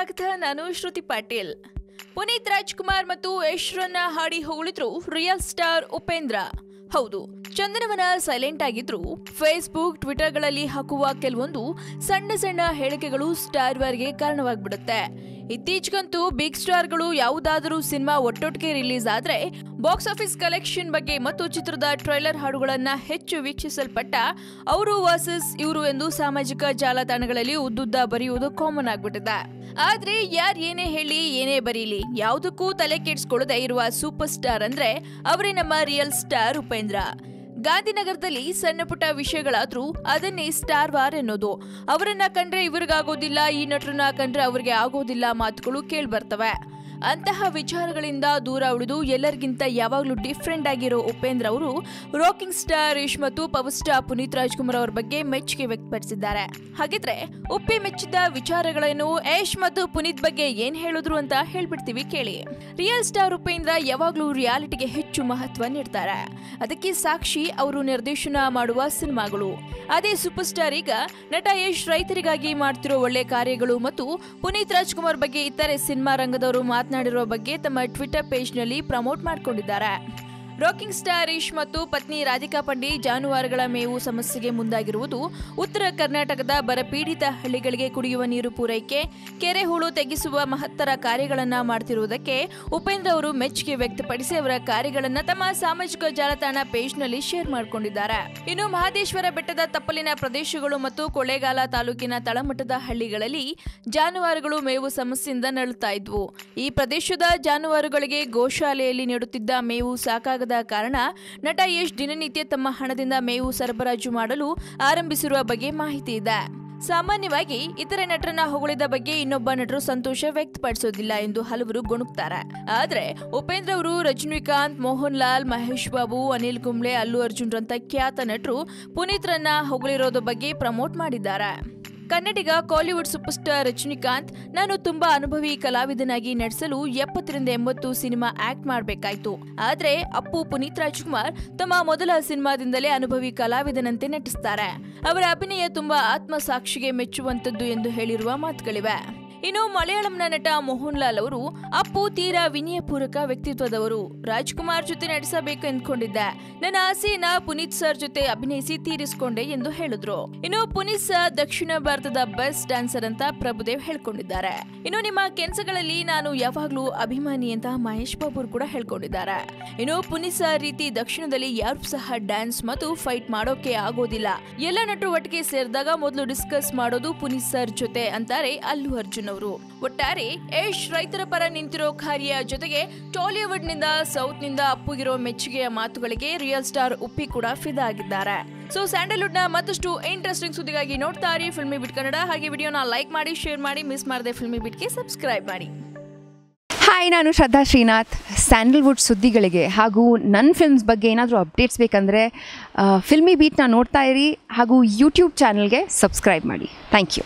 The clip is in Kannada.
ಸ್ವಾಗತ. ನಾನು ಶ್ರುತಿ ಪಾಟೀಲ್. ಪುನೀತ್ ರಾಜ್ಕುಮಾರ್ ಮತ್ತು ಯಶ್ರನ್ನ ಹಾಡಿ ಹೊಗಳಿದ್ರು ರಿಯಲ್ ಸ್ಟಾರ್ ಉಪೇಂದ್ರ. ಹೌದು, ಚಂದನವನ ಸೈಲೆಂಟ್ ಆಗಿದ್ರು ಫೇಸ್ಬುಕ್, ಟ್ವಿಟರ್ಗಳಲ್ಲಿ ಹಾಕುವ ಕೆಲವೊಂದು ಸಣ್ಣ ಸಣ್ಣ ಹೇಳಿಕೆಗಳು ಸ್ಟಾರ್ ವಾರ್ಗೆ ಕಾರಣವಾಗ್ಬಿಡುತ್ತೆ. ಇತ್ತೀಚೆಗಂತೂ ಬಿಗ್ ಸ್ಟಾರ್ಗಳು ಯಾವುದಾದರೂ ಸಿನಿಮಾ ಒಟ್ಟೊಟ್ಟಿಗೆ ರಿಲೀಸ್ ಆದ್ರೆ ಬಾಕ್ಸ್ ಆಫೀಸ್ ಕಲೆಕ್ಷನ್ ಬಗ್ಗೆ ಮತ್ತು ಚಿತ್ರದ ಟ್ರೈಲರ್ ಹಾಡುಗಳನ್ನ ಹೆಚ್ಚು ವೀಕ್ಷಿಸಲ್ಪಟ್ಟ ಅವರು ವರ್ಸಸ್ ಇವರು ಎಂದು ಸಾಮಾಜಿಕ ಜಾಲತಾಣಗಳಲ್ಲಿ ಉದ್ದುದ್ದ ಬರೆಯುವುದು ಕಾಮನ್ ಆಗ್ಬಿಟ್ಟಿದೆ. ಆದ್ರೆ ಯಾರ್ ಏನೇ ಹೇಳಿ ಏನೇ ಬರೀಲಿ ಯಾವುದಕ್ಕೂ ತಲೆ ಕೆಡಿಸ್ಕೊಳ್ಳದೆ ಇರುವ ಸೂಪರ್ ಸ್ಟಾರ್ ಅಂದ್ರೆ ಅವರೇ ನಮ್ಮ ರಿಯಲ್ ಸ್ಟಾರ್ ಉಪೇಂದ್ರ. ಗಾಂಧಿನಗರದಲ್ಲಿ ಸಣ್ಣ ಪುಟ್ಟ ವಿಷಯಗಳಾದ್ರೂ ಅದನ್ನೇ ಸ್ಟಾರ್ ವಾರ್ ಎನ್ನೋದು. ಅವರನ್ನ ಕಂಡ್ರೆ ಇವ್ರಿಗಾಗೋದಿಲ್ಲ, ಈ ನಟರನ್ನ ಕಂಡ್ರೆ ಅವ್ರಿಗೆ ಆಗೋದಿಲ್ಲ ಮಾತುಗಳು ಕೇಳ್ಬರ್ತವೆ. ಅಂತಹ ವಿಚಾರಗಳಿಂದ ದೂರ ಉಳಿದು ಎಲ್ಲರಿಗಿಂತ ಯಾವಾಗಲೂ ಡಿಫ್ರೆಂಟ್ ಆಗಿರೋ ಉಪೇಂದ್ರ ಅವರು ರಾಕಿಂಗ್ ಸ್ಟಾರ್ ಯಶ್ ಮತ್ತು ಪವರ್ ಸ್ಟಾರ್ ಪುನೀತ್ ರಾಜ್ಕುಮಾರ್ ಅವರ ಬಗ್ಗೆ ಮೆಚ್ಚುಗೆ ವ್ಯಕ್ತಪಡಿಸಿದ್ದಾರೆ. ಹಾಗಿದ್ರೆ ಉಪ್ಪಿ ಮೆಚ್ಚಿದ ವಿಚಾರಗಳೇನು, ಯಶ್ ಮತ್ತು ಪುನೀತ್ ಬಗ್ಗೆ ಏನ್ ಹೇಳಿದ್ರು ಅಂತ ಹೇಳ್ಬಿಡ್ತೀವಿ ಕೇಳಿ. ರಿಯಲ್ ಸ್ಟಾರ್ ಉಪೇಂದ್ರ ಯಾವಾಗಲೂ ರಿಯಾಲಿಟಿಗೆ ಹೆಚ್ಚು ಮಹತ್ವ ನೀಡ್ತಾರೆ. ಅದಕ್ಕೆ ಸಾಕ್ಷಿ ಅವರು ನಿರ್ದೇಶನ ಮಾಡುವ ಸಿನಿಮಾಗಳು. ಅದೇ ಸೂಪರ್ ಸ್ಟಾರ್ ಈಗ ನಟ ಯಶ್ ರೈತರಿಗಾಗಿ ಮಾಡ್ತಿರೋ ಒಳ್ಳೆ ಕಾರ್ಯಗಳು ಮತ್ತು ಪುನೀತ್ ರಾಜ್ಕುಮಾರ್ ಬಗ್ಗೆ ಇತರೆ ಸಿನಿಮಾ ರಂಗದವರು ಮಾತನಾಡಿರುವ ಬಗ್ಗೆ ತಮ್ಮ ಟ್ವಿಟರ್ ಪೇಜ್ನಲ್ಲಿ ಪ್ರಮೋಟ್ ಮಾಡಿಕೊಂಡಿದ್ದಾರೆ. ರಾಕಿಂಗ್ ಸ್ಟಾರ್ ಯಶ್ ಮತ್ತು ಪತ್ನಿ ರಾಧಿಕಾ ಪಂಡಿ ಜಾನುವಾರುಗಳ ಮೇವು ಸಮಸ್ಯೆಗೆ ಮುಂದಾಗಿರುವುದು, ಉತ್ತರ ಕರ್ನಾಟಕದ ಬರಪೀಡಿತ ಹಳ್ಳಿಗಳಿಗೆ ಕುಡಿಯುವ ನೀರು ಪೂರೈಕೆ, ಕೆರೆ ಹೂಳು ತೆಗೆಸುವ ಮಹತ್ತರ ಕಾರ್ಯಗಳನ್ನ ಮಾಡ್ತಿರುವುದಕ್ಕೆ ಉಪೇಂದ್ರ ಅವರು ಮೆಚ್ಚುಗೆ ವ್ಯಕ್ತಪಡಿಸಿ ಅವರ ಕಾರ್ಯಗಳನ್ನ ತಮ್ಮ ಸಾಮಾಜಿಕ ಜಾಲತಾಣ ಪೇಜ್ನಲ್ಲಿ ಶೇರ್ ಮಾಡಿಕೊಂಡಿದ್ದಾರೆ. ಇನ್ನು ಮಹದೇಶ್ವರ ಬೆಟ್ಟದ ತಪ್ಪಲಿನ ಪ್ರದೇಶಗಳು ಮತ್ತು ಕೊಳ್ಳೇಗಾಲ ತಾಲೂಕಿನ ತಳಮಟ್ಟದ ಹಳ್ಳಿಗಳಲ್ಲಿ ಜಾನುವಾರುಗಳು ಮೇವು ಸಮಸ್ಯೆಯಿಂದ ನರಳುತ್ತಾ ಇದ್ವು. ಈ ಪ್ರದೇಶದ ಜಾನುವಾರುಗಳಿಗೆ ಗೋಶಾಲೆಯಲ್ಲಿ ನೀಡುತ್ತಿದ್ದ ಮೇವು ಸಾಕಾಗದ ಕಾರಣ ನಟ ಯಶ್ ದಿನನಿತ್ಯ ತಮ್ಮ ಹಣದಿಂದ ಮೇವು ಸರಬರಾಜು ಮಾಡಲು ಆರಂಭಿಸಿರುವ ಬಗ್ಗೆ ಮಾಹಿತಿ ಇದೆ. ಸಾಮಾನ್ಯವಾಗಿ ಇತರ ನಟರನ್ನ ಹೊಗಳಿದ ಬಗ್ಗೆ ಇನ್ನೊಬ್ಬ ನಟರು ಸಂತೋಷ ವ್ಯಕ್ತಪಡಿಸೋದಿಲ್ಲ ಎಂದು ಹಲವರು ಗೊಣುಕ್ತಾರೆ. ಆದ್ರೆ ಉಪೇಂದ್ರ ಅವರು ರಜನಿಕಾಂತ್, ಮೋಹನ್ ಲಾಲ್, ಮಹೇಶ್ ಬಾಬು, ಅನಿಲ್ ಕುಂಬ್ಳೆ, ಅಲ್ಲು ಅರ್ಜುನ್ ರಂತ ಖ್ಯಾತ ನಟರು ಪುನೀತ್ರನ್ನ ಹೊಗಳಿರೋದ್ರ ಬಗ್ಗೆ ಪ್ರಮೋಟ್ ಮಾಡಿದ್ದಾರೆ. ಕನ್ನಡಿಗ ಕಾಲಿವುಡ್ ಸೂಪರ್ ಸ್ಟಾರ್ ರಜನಿಕಾಂತ್, ನಾನು ತುಂಬಾ ಅನುಭವಿ ಕಲಾವಿದನಾಗಿ ನಟಿಸಲು 70-80 ಸಿನಿಮಾ ಆಕ್ಟ್ ಮಾಡಬೇಕಾಯ್ತು. ಆದ್ರೆ ಅಪ್ಪು ಪುನೀತ್ ರಾಜ್ಕುಮಾರ್ ತಮ್ಮ ಮೊದಲ ಸಿನಿಮಾದಿಂದಲೇ ಅನುಭವಿ ಕಲಾವಿದನಂತೆ ನಟಿಸ್ತಾರೆ. ಅವರ ಅಭಿನಯ ತುಂಬಾ ಆತ್ಮಸಾಕ್ಷಿಗೆ ಮೆಚ್ಚುವಂತದ್ದು ಎಂದು ಹೇಳಿರುವ ಮಾತುಗಳಿವೆ. ಇನ್ನು ಮಲಯಾಳಂನ ನಟ ಮೋಹನ್ ಲಾಲ್ ಅವರು, ಅಪ್ಪು ತೀರಾ ವಿನಯಪೂರ್ವಕ ವ್ಯಕ್ತಿತ್ವದವರು. ರಾಜ್ಕುಮಾರ್ ಜೊತೆ ನಟಿಸಬೇಕು ಎಂದ್ಕೊಂಡಿದ್ದೆ. ನನ್ನ ಆಸೆಯನ್ನ ಪುನೀತ್ ಸರ್ ಜೊತೆ ಅಭಿನಯಿಸಿ ತೀರಿಸಿಕೊಂಡೆ ಎಂದು ಹೇಳಿದ್ರು. ಇನ್ನು ಪುನೀತ್ ಸರ್ ದಕ್ಷಿಣ ಭಾರತದ ಬೆಸ್ಟ್ ಡ್ಯಾನ್ಸರ್ ಅಂತ ಪ್ರಭುದೇವ್ ಹೇಳ್ಕೊಂಡಿದ್ದಾರೆ. ಇನ್ನು ನಿಮ್ಮ ಕೆಲಸಗಳಲ್ಲಿ ನಾನು ಯಾವಾಗ್ಲೂ ಅಭಿಮಾನಿ ಅಂತ ಮಹೇಶ್ ಬಾಬು ಕೂಡ ಹೇಳ್ಕೊಂಡಿದ್ದಾರೆ. ಇನ್ನು ಪುನೀತ್ ಸರ್ ರೀತಿ ದಕ್ಷಿಣದಲ್ಲಿ ಯಾರು ಸಹ ಡ್ಯಾನ್ಸ್ ಮತ್ತು ಫೈಟ್ ಮಾಡೋಕೆ ಆಗೋದಿಲ್ಲ. ಎಲ್ಲ ನಟರು ಒಟ್ಟಿಗೆ ಸೇರಿದಾಗ ಮೊದಲು ಡಿಸ್ಕಸ್ ಮಾಡೋದು ಪುನೀತ್ ಸರ್ ಜೊತೆ ಅಂತಾರೆ ಅಲ್ಲು ಅರ್ಜುನ್ ಅವರು. ಒಟ್ಟಾರೆ ಯಶ್ ರೈತರ ಪರ ನಿಂತಿರೋ ಕಾರ್ಯ ಜೊತೆಗೆ ಟಾಲಿವುಡ್ ನಿಂದ ಸೌತ್ ನಿಂದ ಅಪ್ಪುಗಿರೋ ಮೆಚ್ಚುಗೆಯ ಮಾತುಗಳಿಗೆ ರಿಯಲ್ ಸ್ಟಾರ್ ಉಪ್ಪಿ ಕೂಡ ಫಿದಾ ಆಗಿದ್ದಾರೆ. ಸೊ ಸ್ಯಾಂಡಲ್ವುಡ್ ನ ಮತ್ತಷ್ಟು ಇಂಟ್ರೆಸ್ಟಿಂಗ್ ಸುದ್ದಿಗಾಗಿ ನೋಡ್ತಾ ಇರಿ ಫಿಲ್ಮಿ ಬಿಟ್ ಕನ್ನಡ. ಹಾಗೆ ವಿಡಿಯೋನ ಲೈಕ್ ಮಾಡಿ, ಶೇರ್ ಮಾಡಿ, ಮಿಸ್ ಮಾಡದೆ ಫಿಲ್ಮಿ ಬಿಟ್ಗೆ ಸಬ್ಸ್ಕ್ರೈಬ್ ಮಾಡಿ. ಹಾಯ್, ನಾನು ಶ್ರದ್ಧಾ ಶ್ರೀನಾಥ್. ಸ್ಯಾಂಡಲ್ವುಡ್ ಸುದ್ದಿಗಳಿಗೆ ಹಾಗೂ ನನ್ನ ಫಿಲ್ಮ್ಸ್ ಬಗ್ಗೆ ಏನಾದರೂ ಅಪ್ಡೇಟ್ಸ್ ಬೇಕಂದರೆ ಫಿಲ್ಮಿ ಬೀಟ್ನ ನೋಡ್ತಾ ಇರಿ ಹಾಗೂ ಯೂಟ್ಯೂಬ್ ಚಾನಲ್ಗೆ ಸಬ್ಸ್ಕ್ರೈಬ್ ಮಾಡಿ. Thank you.